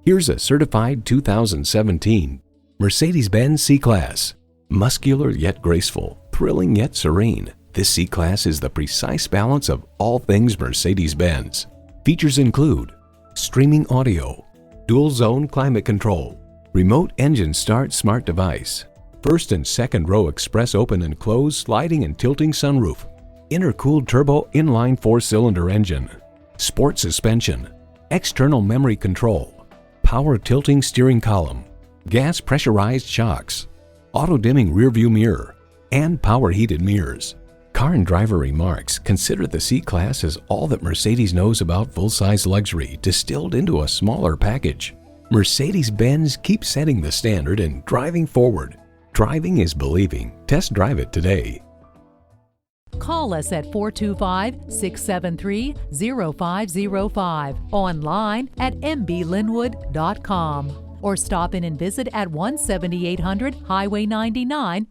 Here's a certified 2017 Mercedes-Benz C-Class. Muscular yet graceful, thrilling yet serene, this C-Class is the precise balance of all things Mercedes-Benz. Features include streaming audio, dual-zone climate control, remote engine start smart device, first and second row express open and close sliding and tilting sunroof, intercooled turbo inline 4-cylinder engine, sport suspension, external memory control, power tilting steering column, gas pressurized shocks, auto-dimming rearview mirror, and power heated mirrors. Car and Driver remarks consider the C-Class as all that Mercedes knows about full-size luxury distilled into a smaller package. Mercedes-Benz keeps setting the standard and driving forward. Driving is believing. Test drive it today. Call us at 425-673-0505, online at mblynnwood.com, or stop in and visit at 17800 Highway 99,